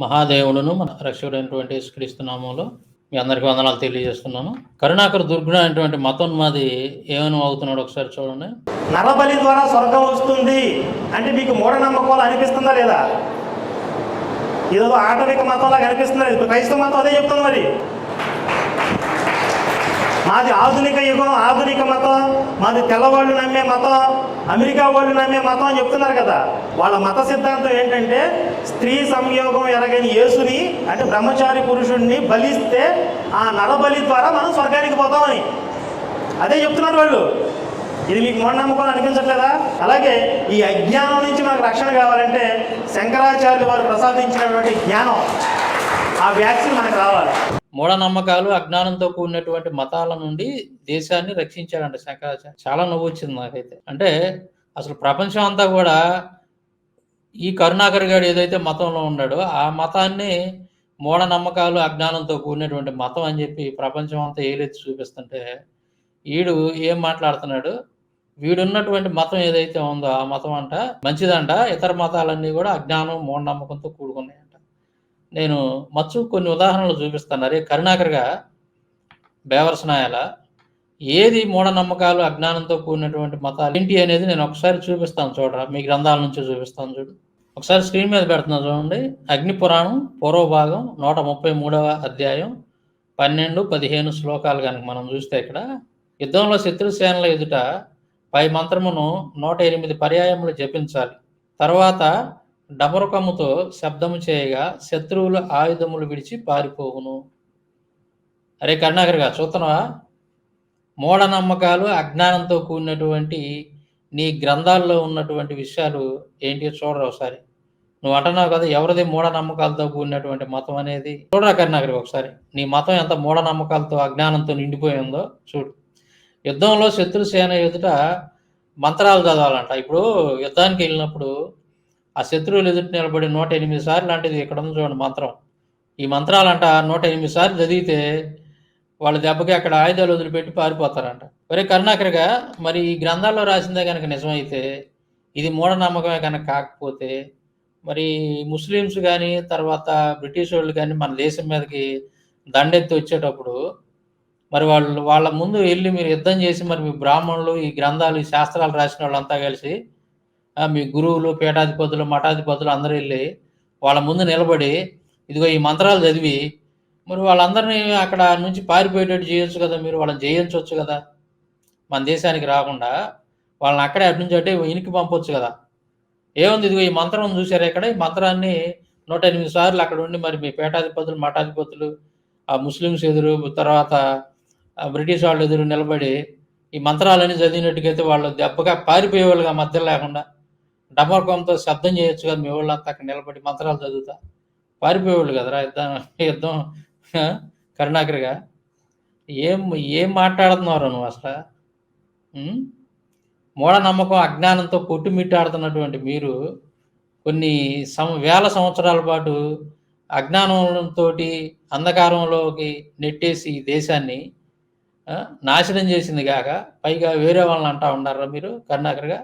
మహాదేవుడును మన రక్షకుడైనటువంటి యేసుక్రీస్తు నామంలో మీ అందరికీ వందనాలు తెలియజేస్తున్నాను. కరుణాకర్ దుర్గుడు అనేటువంటి మతోన్మాది ఏమని అవుతున్నాడు ఒకసారి చూడండి. నరబలి ద్వారా స్వర్గం వస్తుంది అంటే మీకు మూఢనమ్మకాలు అనిపిస్తుందా లేదా? ఏదో ఆటవిక మతంలాగా అనిపిస్తుందా? క్రైస్తవ మతం అదే చెప్తుంది. మరి మాది ఆధునిక యుగం, ఆధునిక మతం, మాది తెల్లవాళ్ళు నమ్మే మతం, అమెరికా వాళ్ళు నమ్మే మతం అని చెప్తున్నారు కదా. వాళ్ళ మత సిద్ధాంతం ఏంటంటే స్త్రీ సంయోగం ఎరగని యేసుని అంటే బ్రహ్మచారి పురుషుడిని బలిస్తే ఆ నరబలి ద్వారా మనం స్వర్గానికి పోతామని అదే చెప్తున్నారు వాళ్ళు. ఇది మీకు మూఢనమ్మకం అనిపించట్లేదా? అలాగే ఈ అజ్ఞానం నుంచి మనకు రక్షణ కావాలంటే శంకరాచార్యులు వారు ప్రసాదించినటువంటి జ్ఞానం, ఆ వ్యాక్సిన్ మనకు రావాలి. మూఢనమ్మకాలు, అజ్ఞానంతో కూడినటువంటి మతాల నుండి దేశాన్ని రక్షించాడంట శంకరాచార్య. చాలా నవ్వు వచ్చింది నాకైతే. అంటే అసలు ప్రపంచం అంతా కూడా ఈ కరుణాకర్ గారు ఏదైతే మతంలో ఉన్నాడో ఆ మతాన్ని మూఢనమ్మకాలు, అజ్ఞానంతో కూడినటువంటి మతం అని చెప్పి ప్రపంచం అంతా ఏలెత్తి చూపిస్తుంటే వీడు ఏం మాట్లాడుతున్నాడు? వీడున్నటువంటి మతం ఏదైతే ఉందో ఆ మతం అంట మంచిదంట, ఇతర మతాలన్నీ కూడా అజ్ఞానం, మూఢనమ్మకంతో కూడుకున్నాయంట. నేను కొన్ని ఉదాహరణలు చూపిస్తాను. అరే కరుణాకర్గా బేవర్సనాయాల ఏది మూఢనమ్మకాలు, అజ్ఞానంతో కూడినటువంటి మతాలు ఏంటి అనేది నేను ఒకసారి చూపిస్తాను చూడరా. మీ గ్రంథాల నుంచి చూపిస్తాను చూడు. ఒకసారి స్క్రీన్ మీద పెడుతున్నా చూడండి. అగ్నిపురాణం పూర్వభాగం 133వ అధ్యాయం 12-15 శ్లోకాలు కనుక మనం చూస్తే ఇక్కడ యుద్ధంలో శత్రుసేనల ఎదుట పై మంత్రమును 108 పర్యాయములు జపించాలి. తర్వాత డమరుకముతో శబ్దము చేయగా శత్రువుల ఆయుధములు విడిచి పారిపోవును. అరే కరుణాకర్గా చూస్తున్నావా? మూఢనమ్మకాలు, అజ్ఞానంతో కూడినటువంటి నీ గ్రంథాల్లో ఉన్నటువంటి విషయాలు ఏంటి చూడరా ఒకసారి. నువ్వు అంటున్నావు కదా ఎవరిది మూఢనమ్మకాలతో కూడినటువంటి మతం అనేది. చూడరా కరుణాకర్ ఒకసారి నీ మతం ఎంత మూఢనమ్మకాలతో, అజ్ఞానంతో నిండిపోయి ఉందో చూడు. యుద్ధంలో శత్రుసేన ఎదుట మంత్రాలు చదవాలంట. ఇప్పుడు యుద్ధానికి వెళ్ళినప్పుడు ఆ శత్రువులు ఎదుటి నిలబడి 108 సార్లు లాంటిది ఇక్కడ ఉంది చూడండి మంత్రం. ఈ మంత్రాలంట 108 సార్లు చదివితే వాళ్ళ దెబ్బకి అక్కడ ఆయుధాలు వదిలిపెట్టి పారిపోతారంట. ఒరే కరుణాకర్గా మరి ఈ గ్రంథాల్లో రాసిందే కనుక నిజమైతే, ఇది మూఢనమ్మకమే కనుక కాకపోతే, మరి ముస్లిమ్స్ కానీ తర్వాత బ్రిటిష్ వాళ్ళు కానీ మన దేశం మీదకి దండెత్తి వచ్చేటప్పుడు మరి వాళ్ళ ముందు వెళ్ళి మీరు యుద్ధం చేసి మరి మీ బ్రాహ్మణులు, ఈ గ్రంథాలు, ఈ శాస్త్రాలు రాసిన వాళ్ళంతా కలిసి మీ గురువులు, పీఠాధిపతులు, మఠాధిపతులు అందరూ వెళ్ళి వాళ్ళ ముందు నిలబడి ఇదిగో ఈ మంత్రాలు చదివి మరి వాళ్ళందరినీ అక్కడ నుంచి పారిపోయేటట్టు చేయొచ్చు కదా. మీరు వాళ్ళని జయించవచ్చు కదా. మన దేశానికి రాకుండా వాళ్ళని అక్కడే అటు నుంచి అటే ఇనికి పంపొచ్చు కదా. ఏముంది, ఇదిగో ఈ మంత్రం చూసారా ఇక్కడ, ఈ మంత్రాన్ని 108 సార్లు అక్కడ ఉండి మరి మీ పీఠాధిపతులు, మఠాధిపతులు, ఆ ముస్లిమ్స్ ఎదురు, తర్వాత బ్రిటిష్ వాళ్ళు ఎదురు నిలబడి ఈ మంత్రాలన్నీ చదివినట్టుకైతే వాళ్ళు దెబ్బగా పారిపోయేవాళ్ళుగా మధ్య లేకుండా డమర్కంతో శబ్దం చేయొచ్చు కదా. మీ వాళ్ళంతా అక్కడ నిలబడి మంత్రాలు చదువుతా పారిపోయేవాళ్ళు కదరా. యుద్ధం కరుణాకర్గా ఏం మాట్లాడుతున్నారు నువ్వు అసలు? మూఢనమ్మకం, అజ్ఞానంతో కొట్టుమిట్టాడుతున్నటువంటి మీరు కొన్ని వేల సంవత్సరాల పాటు అజ్ఞానంతో అంధకారంలోకి నెట్టేసి ఈ దేశాన్ని నాశనం చేసింది కాక పైగా వేరే వాళ్ళని అంటా ఉన్నారా మీరు కరుణాకర్గా?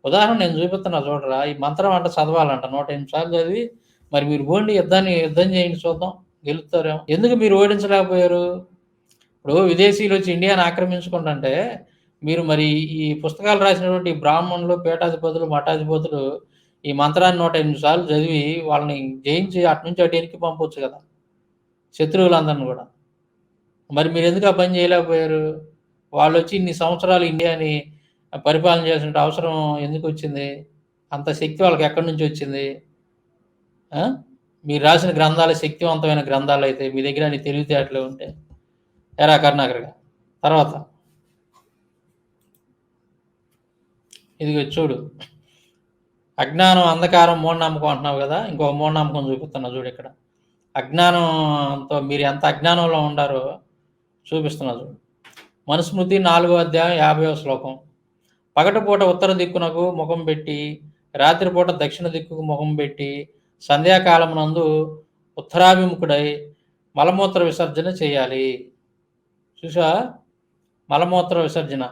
ఉదాహరణ నేను చూపిస్తున్నా చూడరా. ఈ మంత్రం అంట చదవాలంట 108 సార్లు చదివి మరి మీరు పోండి యుద్ధం చేయండి చూద్దాం గెలుస్తారేమో. ఎందుకు మీరు ఓడించలేకపోయారు? ఇప్పుడు విదేశీయులు వచ్చి ఇండియాని ఆక్రమించుకుంటుంటే మీరు మరి ఈ పుస్తకాలు రాసినటువంటి బ్రాహ్మణులు, పీఠాధిపతులు, మఠాధిపతులు ఈ మంత్రాన్ని 108 సార్లు చదివి వాళ్ళని జయించి అటు నుంచి అటు ఎనికి పంపొచ్చు కదా శత్రువులందరిని కూడా. మరి మీరు ఎందుకు ఆ పని చేయలేకపోయారు? వాళ్ళు వచ్చి ఇన్ని సంవత్సరాలు ఇండియాని పరిపాలన చేసిన అవసరం ఎందుకు వచ్చింది? అంత శక్తి వాళ్ళకి ఎక్కడి నుంచి వచ్చింది? మీరు రాసిన గ్రంథాలు శక్తివంతమైన గ్రంథాలు అయితే మీ దగ్గర అన్ని తెలివితేటలు ఉంటే ఎరా కరుణాకర్గా. తర్వాత ఇదిగో చూడు, అజ్ఞానం, అంధకారం, మూఢనమ్మకం అంటున్నావు కదా. ఇంకొక మూఢనమ్మకం చూపిస్తున్నా చూడు ఇక్కడ. అజ్ఞానంతో మీరు ఎంత అజ్ఞానంలో ఉండారో చూపిస్తున్నా చూడు. మనుస్మృతి 4వ అధ్యాయం 50వ శ్లోకం. పగటిపూట ఉత్తర దిక్కునకు ముఖం పెట్టి, రాత్రిపూట దక్షిణ దిక్కుకు ముఖం పెట్టి, సంధ్యాకాలమునందు ఉత్తరాభిముఖుడై మలమూత్ర విసర్జన చేయాలి. చూసా, మలమూత్ర విసర్జన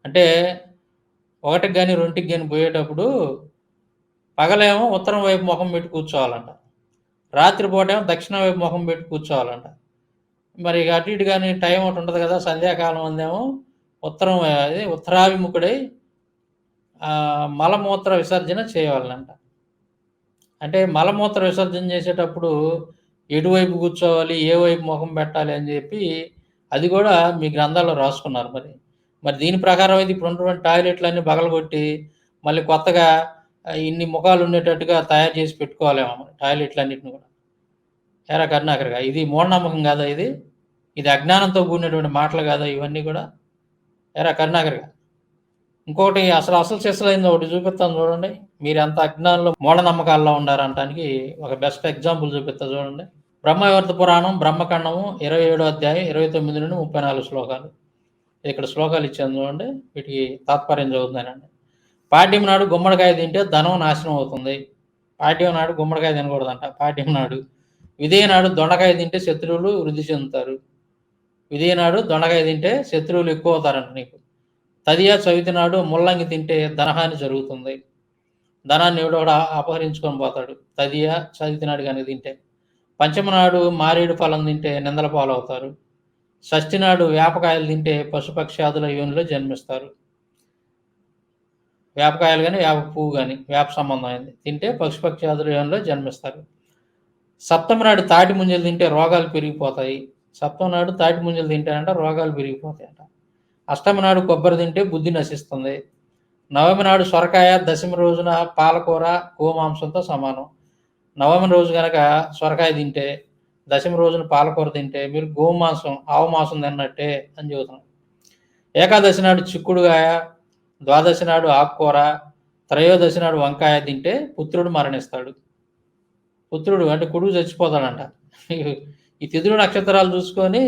అంటే 1కి కానీ 2కి కానీ పోయేటప్పుడు పగలేమో ఉత్తరం వైపు ముఖం పెట్టి కూర్చోవాలంట, రాత్రిపూటేమో దక్షిణం వైపు మొహం పెట్టి కూర్చోవాలంట. మరి ఇక అటు ఇటు కానీ టైం ఒకటి ఉంటుంది కదా, సంధ్యాకాలం అందేమో ఉత్తరం అది ఉత్తరాభిముఖుడై మలమూత్ర విసర్జన చేయవాలంట. అంటే మలమూత్ర విసర్జన చేసేటప్పుడు ఎటువైపు కూర్చోవాలి, ఏ వైపు ముఖం పెట్టాలి అని చెప్పి అది కూడా మీ గ్రంథాల్లో రాసుకున్నారు. మరి దీని ప్రకారం అయితే ఇప్పుడు ఉన్నటువంటి టాయిలెట్లన్నీ పగలగొట్టి మళ్ళీ కొత్తగా ఇన్ని ముఖాలు ఉండేటట్టుగా తయారు చేసి పెట్టుకోవాలేమో మరి టాయిలెట్లన్నిటిని కూడా. ఏరా కరుణాకర్‌గా, ఇది మూఢనమ్మకం కాదా ఇది? ఇది అజ్ఞానంతో కూడినటువంటి మాటలు కాదా ఇవన్నీ కూడా? ఏరా కరుణాకర్‌గా, ఇంకోటి అసలు సిసలైంది ఒకటి చూపిస్తాను చూడండి. మీరు ఎంత అజ్ఞానంలో మూఢనమ్మకాల్లో ఉండారంటానికి ఒక బెస్ట్ ఎగ్జాంపుల్ చూపిస్తా చూడండి. బ్రహ్మవివర్త పురాణం బ్రహ్మఖండము 27వ అధ్యాయం 29 నుండి 34 శ్లోకాలు. ఇక్కడ శ్లోకాలు ఇచ్చాను చూడండి, వీటికి తాత్పర్యం చదువుతున్నానండి. పాడ్యం నాడు గుమ్మడికాయ తింటే ధనం నాశనం అవుతుంది. పాడ్యం నాడు గుమ్మడికాయ తినకూడదంట. పాడ్యం నాడు. విధేయ నాడు దొండకాయ తింటే శత్రువులు వృద్ధి చెందుతారు. విధేయ నాడు దొండకాయ తింటే శత్రువులు ఎక్కువ అవుతారంట నీకు. తదియా చవితి నాడు ముల్లంగి తింటే ధనహాని జరుగుతుంది. ధనాన్ని ఎవడో అపహరించుకొని పోతాడు తదియా చవితి నాడు కనుక తింటే. పంచమ నాడు మారేడు ఫలం తింటే నిందల పాలవుతారు. షష్ఠి నాడు వేపకాయలు తింటే పశుపక్షాదుల యోనిలో జన్మిస్తారు. వేపకాయలు కానీ వేప పువ్వు కానీ వేప సంబంధమైంది తింటే పశుపక్షాదుల యోనిలో జన్మిస్తారు. సప్తమి నాడు తాటి ముంజలు తింటే రోగాలు పెరిగిపోతాయి. సప్తమి నాడు తాటి ముంజలు తింటాయంట రోగాలు పెరిగిపోతాయంట. అష్టమి నాడు కొబ్బరి తింటే బుద్ధి నశిస్తుంది. నవమి నాడు సొరకాయ, దశమి రోజున పాలకూర గోమాంసంతో సమానం. నవమి రోజు కనుక సొరకాయ తింటే, దశమి రోజున పాలకూర తింటే మీరు గోమాంసం ఆవు మాంసం తిన్నట్టే అని చెబుతున్నాం. ఏకాదశి నాడు చిక్కుడుగాయ, ద్వాదశి నాడు ఆకుకూర, త్రయోదశి నాడు వంకాయ తింటే పుత్రుడు మరణిస్తాడు. పుత్రుడు అంటే కొడుకు చచ్చిపోతాడంట. ఈ తిథులు నక్షత్రాలు చూసుకొని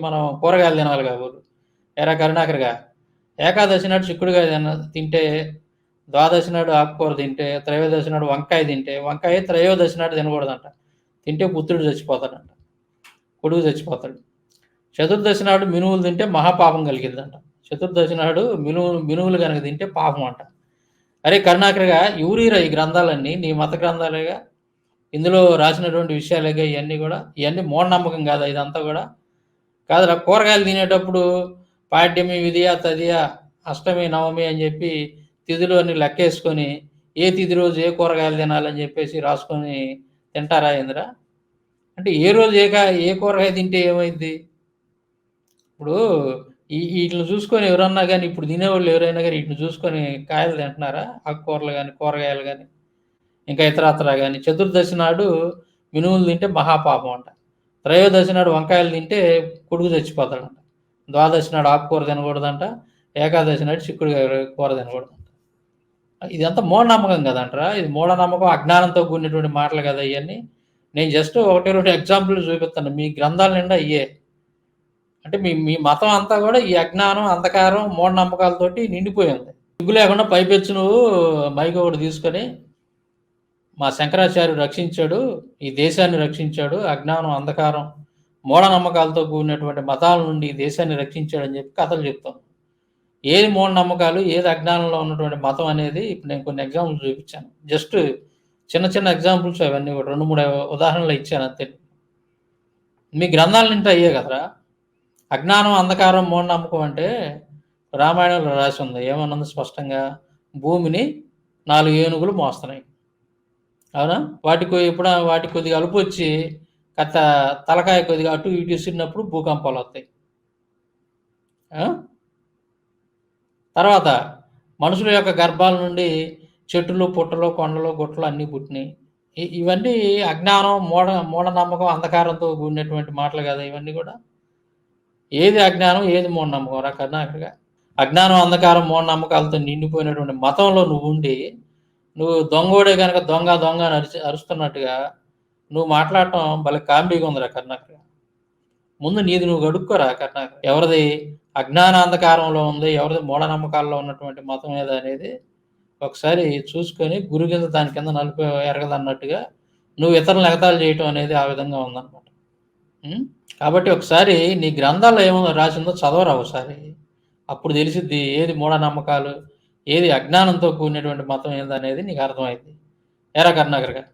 మనం కూరగాయలు తినాలి కాబోలు. ఎరా కరుణాకర్‌గా, ఏకాదశి నాడు చిక్కుడుగాయ తింటే, ద్వాదశి నాడు ఆకుకూర తింటే, త్రయోదశి నాడు వంకాయ తింటే, వంకాయ త్రయోదశి నాడు తినకూడదంట. తింటే పుత్రుడు చచ్చిపోతాడంట, కొడుకు చచ్చిపోతాడు. చతుర్దశి నాడు మినువులు తింటే మహాపాపం కలిగిద్దంట. చతుర్దశి నాడు మినువులు కనుక తింటే పాపం అంట. అరే కరుణాకర్‌గా, ఎవరీరా ఈ గ్రంథాలన్నీ? నీ మత గ్రంథాలేగా, ఇందులో రాసినటువంటి విషయాలేగా ఇవన్నీ కూడా. ఇవన్నీ మూఢనమ్మకం కాదా ఇదంతా కూడా? కాదురా, కూరగాయలు తినేటప్పుడు పాడ్యమి, విధియ, తదియ, అష్టమి, నవమి అని చెప్పి తిథులు అన్ని లెక్కేసుకొని ఏ తిథి రోజు ఏ కూరగాయలు తినాలని చెప్పేసి రాసుకొని తింటారా ఏందిరా? అంటే ఏ రోజు ఏ కూరగాయ తింటే ఏమైంది? ఇప్పుడు వీటిని చూసుకొని ఎవరన్నా కానీ, ఇప్పుడు తినేవాళ్ళు ఎవరైనా కానీ వీటిని చూసుకొని కాయలు తింటున్నారా? ఆకుకూరలు కానీ కూరగాయలు కానీ ఇంకా ఇతరత్ర కానీ. చతుర్దశి నాడు మినువులు తింటే మహాపాపం అంట. త్రయోదశి నాడు వంకాయలు తింటే కొడుకు చచ్చిపోతాడంట. ద్వాదశి నాడు ఆకుకూర తినకూడదంట. ఏకాదశి నాడు చిక్కుడుకాయ కూర తినకూడదంట. ఇదంతా మూఢనమ్మకం కదంటారా? ఇది మూఢనమ్మకం, అజ్ఞానంతో కూడినటువంటి మాటలు కదా ఇవన్నీ. నేను జస్ట్ 1, 2 ఎగ్జాంపుల్ చూపిస్తాను. మీ గ్రంథాల నిండా ఇయ్యే. అంటే మీ మతం అంతా కూడా ఈ అజ్ఞానం, అంధకారం, మూఢనమ్మకాలతోటి నిండిపోయింది. సిగ్గు లేకుండా పైపెచ్చు నువ్వు మైక్ ఒకటి తీసుకొని మా శంకరాచార్యుడు రక్షించాడు, ఈ దేశాన్ని రక్షించాడు, అజ్ఞానం, అంధకారం, మూఢనమ్మకాలతో కూడినటువంటి మతాల నుండి ఈ దేశాన్ని రక్షించాడని చెప్పి కథలు చెప్తాం. ఏది మూఢనమ్మకాలు, ఏది అజ్ఞానంలో ఉన్నటువంటి మతం అనేది ఇప్పుడు నేను కొన్ని ఎగ్జాంపుల్స్ చూపించాను. జస్ట్ చిన్న ఎగ్జాంపుల్స్, అవన్నీ కూడా 2, 3 ఉదాహరణలు ఇచ్చాను అంతే. మీ గ్రంథాల నింటే అయ్యే కదరా. అజ్ఞానం, అంధకారం, మూఢనమ్మకం అంటే రామాయణంలో రాసి ఉంది. ఏమన్నది స్పష్టంగా? భూమిని 4 ఏనుగులు మోస్తున్నాయి, అవునా? వాటికి కొద్దిగా అలుపు వచ్చి తలకాయ కొద్దిగా అటు ఇటు ఇసిరినప్పుడు భూకంపాలు వస్తాయి. తర్వాత మనుషుల యొక్క గర్భాల నుండి చెట్టులు, పుట్టలు, కొండలు, గుట్టలు అన్నీ పుట్టినాయి. ఇవన్నీ అజ్ఞానం, మూఢనమ్మకం, అంధకారంతో కూడినటువంటి మాటలు కదా ఇవన్నీ కూడా. ఏది అజ్ఞానం, ఏది మూఢనమ్మకం రా కరుణాకర్‌గా? అజ్ఞానం, అంధకారం, మూఢనమ్మకాలతో నిండిపోయినటువంటి మతంలో నువ్వు ఉండి, నువ్వు దొంగోడే కనుక దొంగ అని అరుస్తున్నట్టుగా నువ్వు మాట్లాడటం భలే కామెడీగా ఉందిరా కరుణాకర్. ముందు నీది నువ్వు గడుక్కోరా కరుణాకర్. ఎవరిది అజ్ఞానాంధకారంలో ఉంది, ఎవరిది మూఢనమ్మకాల్లో ఉన్నటువంటి మతం ఏదో అనేది ఒకసారి చూసుకొని గురు కింద దాని కింద నలుపు ఎరగదన్నట్టుగా నువ్వు ఇతరులను ఎగతాళి చేయటం అనేది ఆ విధంగా ఉందన్నమాట. కాబట్టి ఒకసారి నీ గ్రంథాల్లో ఏమో రాసిందో చదవరా ఒకసారి. అప్పుడు తెలిసిద్ది ఏది మూఢనమ్మకాలు, ఏది అజ్ఞానంతో కూడినటువంటి మతం ఏందనేది నీకు అర్థమైంది. ఏరా కరుణాకర్‌గా?